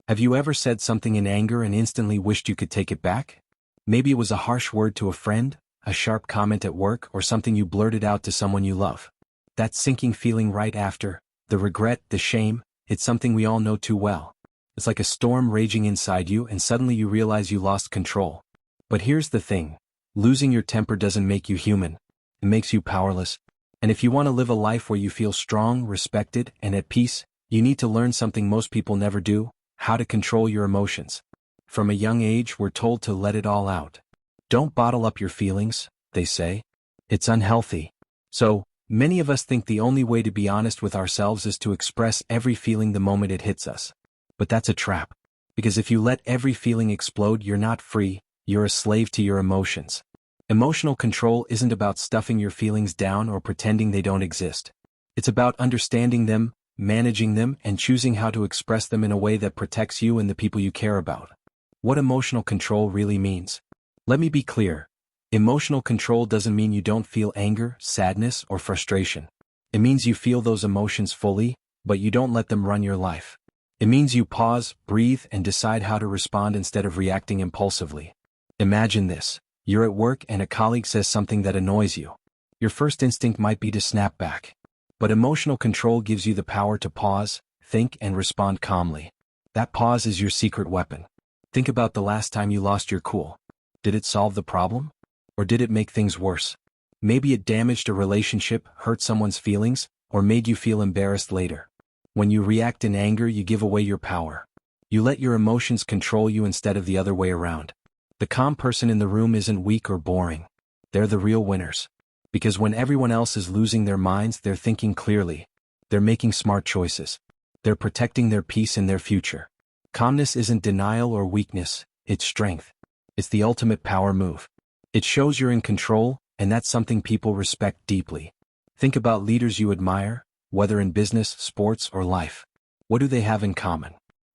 Have you ever said something in anger and instantly wished you could take it back? Maybe it was a harsh word to a friend, a sharp comment at work, or something you blurted out to someone you love. That sinking feeling right after, the regret, the shame, it's something we all know too well. It's like a storm raging inside you and suddenly you realize you lost control. But here's the thing. Losing your temper doesn't make you human. It makes you powerless. And if you want to live a life where you feel strong, respected, and at peace, you need to learn something most people never do: how to control your emotions. From a young age, we're told to let it all out. Don't bottle up your feelings, they say. It's unhealthy. So, many of us think the only way to be honest with ourselves is to express every feeling the moment it hits us. But that's a trap. Because if you let every feeling explode, you're not free, you're a slave to your emotions. Emotional control isn't about stuffing your feelings down or pretending they don't exist. It's about understanding them, managing them, and choosing how to express them in a way that protects you and the people you care about. What emotional control really means. Let me be clear. Emotional control doesn't mean you don't feel anger, sadness, or frustration. It means you feel those emotions fully, but you don't let them run your life. It means you pause, breathe, and decide how to respond instead of reacting impulsively. Imagine this. You're at work and a colleague says something that annoys you. Your first instinct might be to snap back. But emotional control gives you the power to pause, think, and respond calmly. That pause is your secret weapon. Think about the last time you lost your cool. Did it solve the problem? Or did it make things worse? Maybe it damaged a relationship, hurt someone's feelings, or made you feel embarrassed later. When you react in anger, you give away your power. You let your emotions control you instead of the other way around. The calm person in the room isn't weak or boring. They're the real winners. Because when everyone else is losing their minds, they're thinking clearly. They're making smart choices. They're protecting their peace and their future. Calmness isn't denial or weakness, it's strength. It's the ultimate power move. It shows you're in control, and that's something people respect deeply. Think about leaders you admire, whether in business, sports, or life. What do they have in common?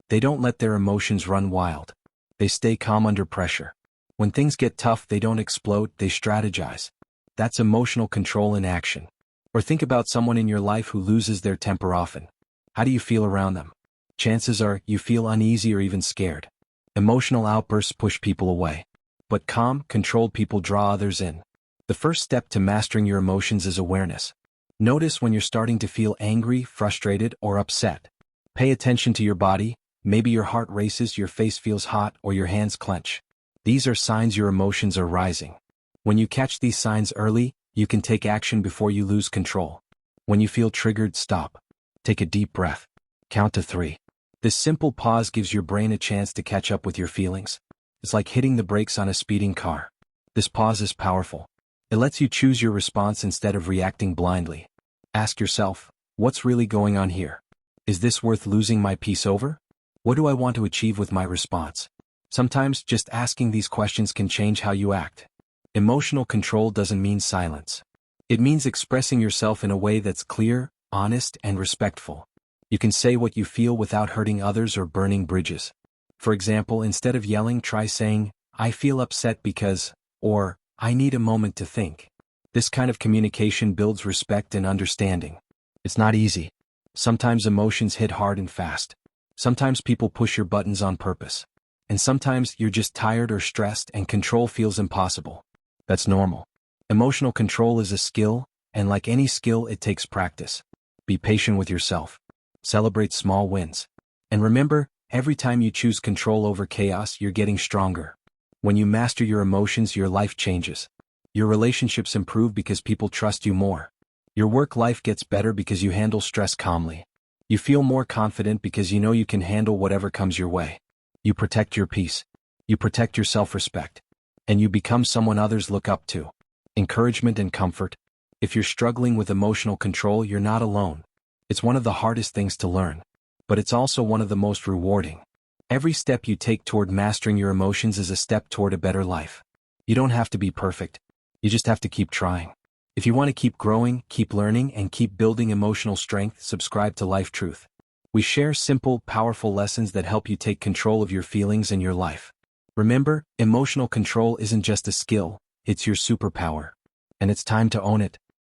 They don't let their emotions run wild. They stay calm under pressure. When things get tough, they don't explode, they strategize. That's emotional control in action. Or think about someone in your life who loses their temper often. How do you feel around them? Chances are you feel uneasy or even scared. Emotional outbursts push people away. But calm, controlled people draw others in. The first step to mastering your emotions is awareness. Notice when you're starting to feel angry, frustrated, or upset. Pay attention to your body. Maybe your heart races, your face feels hot, or your hands clench. These are signs your emotions are rising. When you catch these signs early, you can take action before you lose control. When you feel triggered, stop. Take a deep breath. Count to 3. This simple pause gives your brain a chance to catch up with your feelings. It's like hitting the brakes on a speeding car. This pause is powerful. It lets you choose your response instead of reacting blindly. Ask yourself, what's really going on here? Is this worth losing my peace over? What do I want to achieve with my response? Sometimes just asking these questions can change how you act. Emotional control doesn't mean silence. It means expressing yourself in a way that's clear, honest, and respectful. You can say what you feel without hurting others or burning bridges. For example, instead of yelling, try saying, "I feel upset because," or "I need a moment to think." This kind of communication builds respect and understanding. It's not easy. Sometimes emotions hit hard and fast. Sometimes people push your buttons on purpose. And sometimes you're just tired or stressed and control feels impossible. That's normal. Emotional control is a skill, and like any skill, it takes practice. Be patient with yourself. Celebrate small wins. And remember, every time you choose control over chaos, you're getting stronger. When you master your emotions, your life changes. Your relationships improve because people trust you more. Your work life gets better because you handle stress calmly. You feel more confident because you know you can handle whatever comes your way. You protect your peace. You protect your self-respect. And you become someone others look up to. Encouragement and comfort. If you're struggling with emotional control, you're not alone. It's one of the hardest things to learn. But it's also one of the most rewarding. Every step you take toward mastering your emotions is a step toward a better life. You don't have to be perfect. You just have to keep trying. If you want to keep growing, keep learning, and keep building emotional strength, subscribe to Life Truth. We share simple, powerful lessons that help you take control of your feelings and your life. Remember, emotional control isn't just a skill, it's your superpower. And it's time to own it.